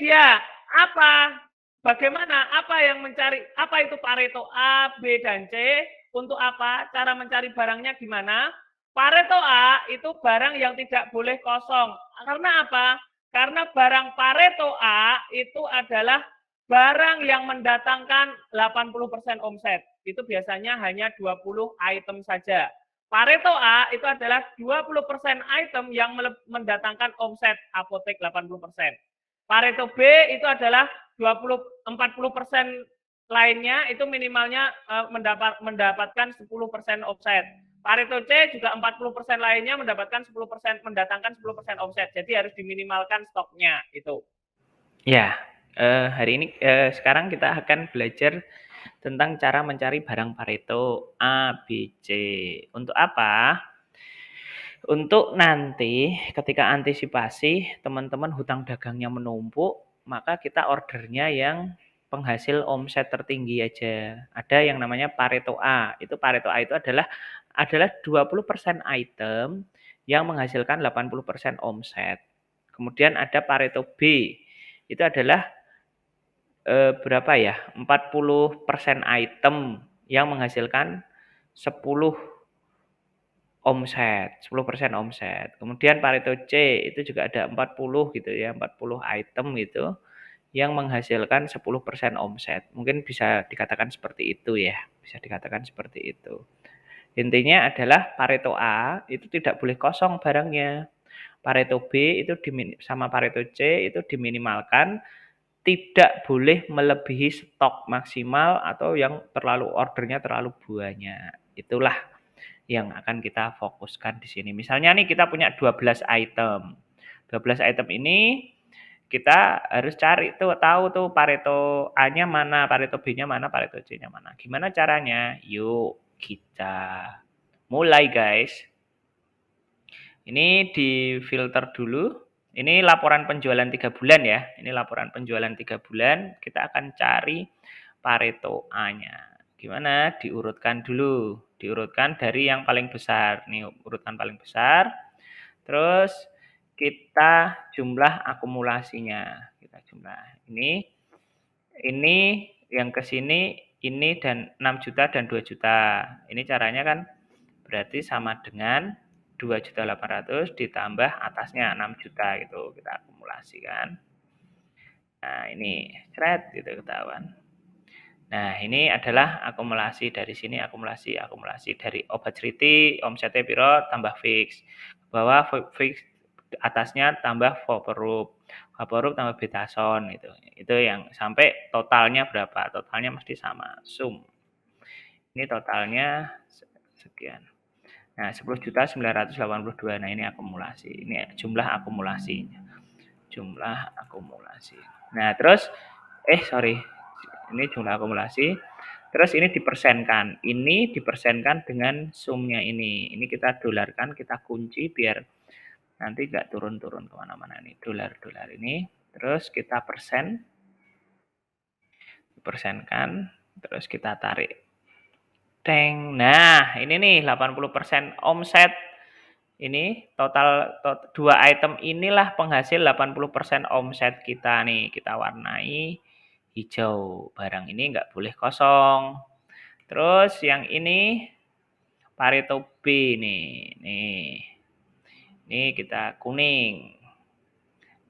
dia. Apa? Bagaimana? Apa yang mencari? Apa itu Pareto A, B, dan C? Untuk apa? Cara mencari barangnya gimana? Pareto A itu barang yang tidak boleh kosong. Karena apa? Karena barang Pareto A itu adalah barang yang mendatangkan 80% omset. Itu biasanya hanya 20 item saja. Pareto A itu adalah 20% item yang mendatangkan omset apotek 80%. Pareto B itu adalah 40% lainnya itu minimalnya mendapatkan 10% omset. Pareto C juga 40% lainnya mendapatkan 10% mendatangkan 10% omset. Jadi harus diminimalkan stoknya itu. Ya, hari ini sekarang kita akan belajar tentang cara mencari barang Pareto A, B, C. Untuk apa? Untuk nanti ketika antisipasi teman-teman hutang dagangnya menumpuk, maka kita ordernya yang penghasil omset tertinggi aja. Ada yang namanya Pareto A. Itu Pareto A itu adalah 20% item yang menghasilkan 80% omset. Kemudian ada Pareto B. Itu adalah berapa ya? 40% item yang menghasilkan 10 omset, 10% omset. Kemudian Pareto C itu juga ada 40 gitu ya, 40 item gitu yang menghasilkan 10% omset. Mungkin bisa dikatakan seperti itu ya, bisa dikatakan seperti itu. Intinya adalah Pareto A itu tidak boleh kosong barangnya. Pareto B itu sama Pareto C itu diminimalkan, tidak boleh melebihi stok maksimal atau yang terlalu ordernya terlalu banyak. Itulah yang akan kita fokuskan di sini. Misalnya nih kita punya 12 item. 12 item ini kita harus cari tuh, tahu tuh Pareto A-nya mana, Pareto B-nya mana, Pareto C-nya mana. Gimana caranya? Yuk kita mulai guys. Ini di filter dulu. Ini laporan penjualan 3 bulan ya. Ini laporan penjualan 3 bulan. Kita akan cari Pareto A-nya. Gimana? Diurutkan dulu. Diurutkan dari yang paling besar. Nih urutan paling besar. Terus kita jumlah akumulasinya. Kita jumlah. Ini yang ke sini ini dan 6 juta dan 2 juta. Ini caranya kan berarti sama dengan 2.800.000 ditambah atasnya 6 juta gitu. Kita akumulasikan. Nah, ini thread gitu ketahuan. Nah, ini adalah akumulasi dari sini, akumulasi dari obat ceriti, omsetnya piro tambah fix. Bawah fix atasnya tambah Vaporub tambah Betason gitu. Itu yang sampai totalnya berapa? Totalnya mesti sama, sum. Ini totalnya sekian. Nah, 10.982. Nah, ini akumulasi. Ini jumlah akumulasinya. Jumlah akumulasi. Nah, terus ini jumlah akumulasi. Terus ini dipersenkan. Ini dipersenkan dengan sumnya ini. Ini kita dolarkan, kita kunci biar nanti nggak turun-turun kemana-mana nih. Dolar-dolar ini. Terus kita persenkan. Terus kita tarik. Teng. Nah, ini nih 80% omset. Ini total 2 item inilah penghasil 80% omset kita nih. Kita warnai hijau. Barang ini nggak boleh kosong. Terus yang ini Pareto B nih. Ini kita kuning.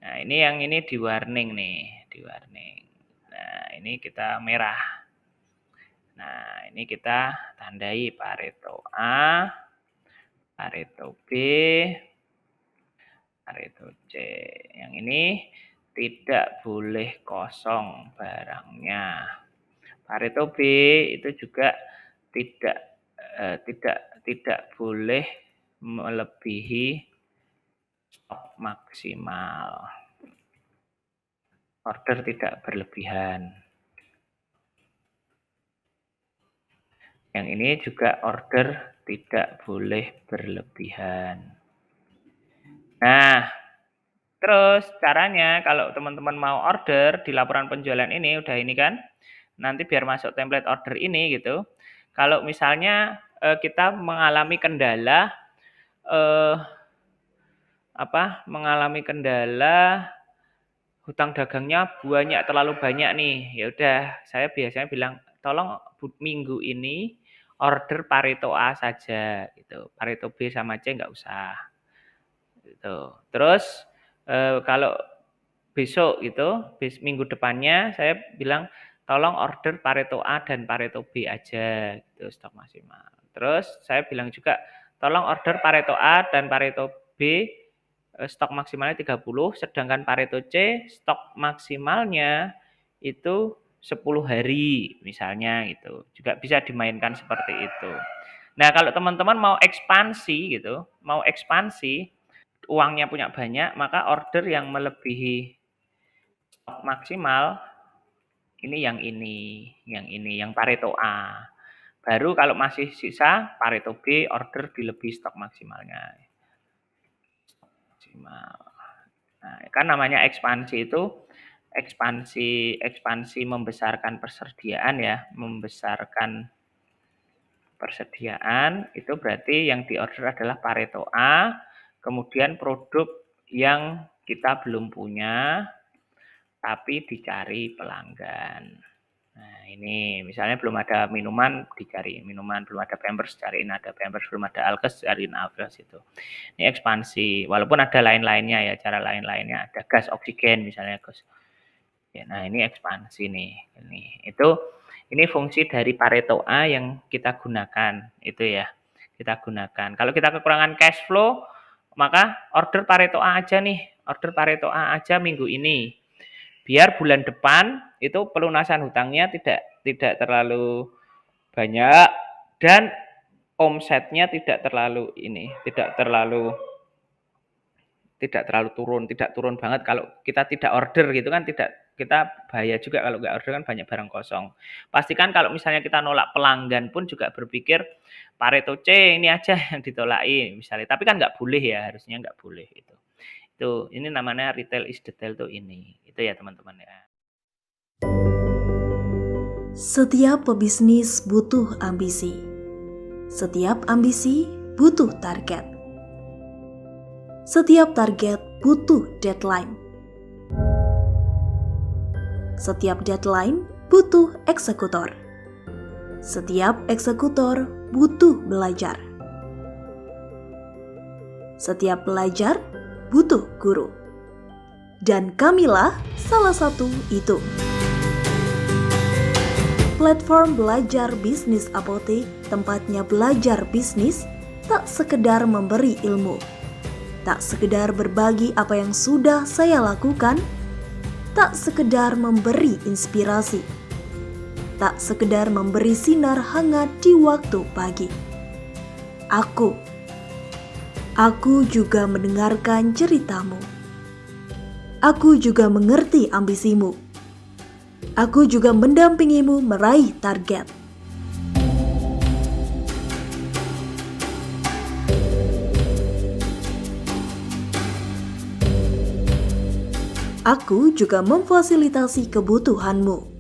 Nah, ini yang ini di warning nih, di warning. Nah, ini kita merah. Nah, ini kita tandai Pareto A, Pareto B, Pareto C. Yang ini tidak boleh kosong barangnya. Pareto B itu juga tidak boleh melebihi stok maksimal. Order tidak berlebihan. Yang ini juga order tidak boleh berlebihan. Nah, terus caranya kalau teman-teman mau order di laporan penjualan ini, udah ini kan, nanti biar masuk template order ini gitu. Kalau misalnya kita mengalami kendala, mengalami kendala hutang dagangnya banyak, terlalu banyak nih. Ya udah, saya biasanya bilang, tolong minggu ini order Pareto A saja gitu. Pareto B sama C nggak usah. Gitu. Terus kalau besok gitu, minggu depannya saya bilang tolong order Pareto A dan Pareto B aja gitu stok maksimal. Terus saya bilang juga tolong order Pareto A dan Pareto B stok maksimalnya 30, sedangkan Pareto C stok maksimalnya itu 10 hari misalnya gitu. Juga bisa dimainkan seperti itu. Nah, kalau teman-teman mau ekspansi gitu, mau ekspansi, uangnya punya banyak, maka order yang melebihi stok maksimal yang Pareto A. Baru kalau masih sisa Pareto B order dilebihi stok maksimalnya. Maksimal. Nah, kan namanya ekspansi itu ekspansi membesarkan persediaan ya, membesarkan persediaan itu berarti yang diorder adalah Pareto A, kemudian produk yang kita belum punya tapi dicari pelanggan. Nah, ini misalnya belum ada minuman, dicari minuman, belum ada Pampers, cariin ada Pampers, belum ada Alkes, cariin Alkes itu. Ini ekspansi, walaupun ada lain-lainnya ya, cara lain-lainnya, ada gas oksigen misalnya, Gus. Ya, nah ini ekspansi nih. Ini fungsi dari Pareto A yang kita gunakan, itu ya. Kita gunakan. Kalau kita kekurangan cash flow, maka order Pareto A aja nih. Order Pareto A aja minggu ini. Biar bulan depan itu pelunasan hutangnya tidak terlalu banyak dan omsetnya tidak terlalu tidak turun banget. Kalau kita tidak order gitu kan, kita bahaya juga kalau nggak order kan, banyak barang kosong. Pastikan kalau misalnya kita nolak pelanggan pun juga berpikir Pareto C ini aja yang ditolaki misalnya, tapi kan nggak boleh ya, harusnya nggak boleh itu. Ini namanya retail is detail tuh ini. Itu ya teman-teman ya. Setiap pebisnis butuh ambisi. Setiap ambisi butuh target. Setiap target butuh deadline. Setiap deadline butuh eksekutor. Setiap eksekutor butuh belajar. Setiap belajar butuh guru. Dan kamilah salah satu itu. Platform belajar bisnis Apotik, tempatnya belajar bisnis, tak sekedar memberi ilmu. Tak sekedar berbagi apa yang sudah saya lakukan, tak sekedar memberi inspirasi, tak sekedar memberi sinar hangat di waktu pagi. Aku juga mendengarkan ceritamu. Aku juga mengerti ambisimu. Aku juga mendampingimu meraih target. Aku juga memfasilitasi kebutuhanmu.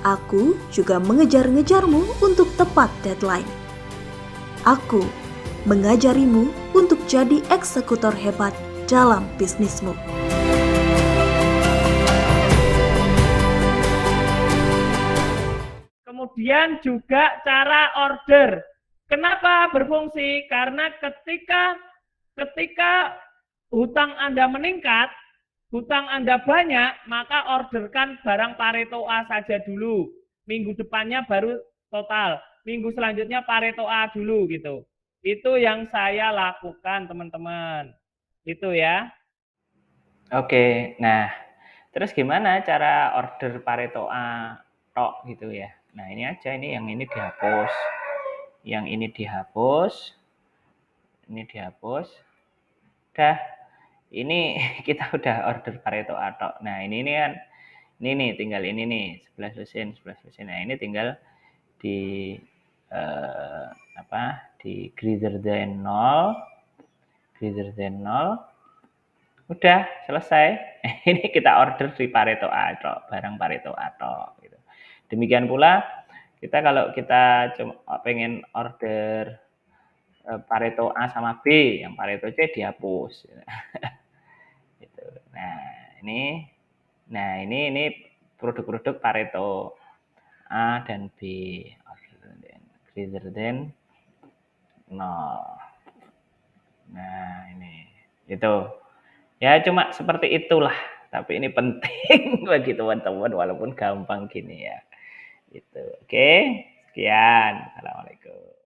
Aku juga mengejar-ngejarmu untuk tepat deadline. Aku mengajarimu untuk jadi eksekutor hebat dalam bisnismu. Kemudian juga cara order. Kenapa berfungsi? Karena ketika hutang Anda meningkat, hutang Anda banyak, maka orderkan barang Pareto A saja dulu. Minggu depannya baru total. Minggu selanjutnya Pareto A dulu gitu. Itu yang saya lakukan, teman-teman. Itu ya. Oke, nah terus gimana cara order Pareto A tok gitu ya? Nah ini aja, ini yang ini dihapus. Yang ini dihapus. Ini dihapus. Udah. Ini kita udah order Pareto atok. Nah, ini kan ini nih tinggal ini nih 11 lusin. Nah, ini tinggal di di greater than 0. Udah selesai. Ini kita order di Pareto atok, barang Pareto atok gitu. Demikian pula kita kalau kita cuma pengen order Pareto A sama B, yang Pareto C dihapus. Gitu. Nah, ini produk-produk Pareto A dan B. Greater than 0. Nah, ini. Itu. Ya, cuma seperti itulah. Tapi ini penting bagi teman-teman walaupun gampang gini ya. Gitu. Oke. Sekian. Assalamualaikum.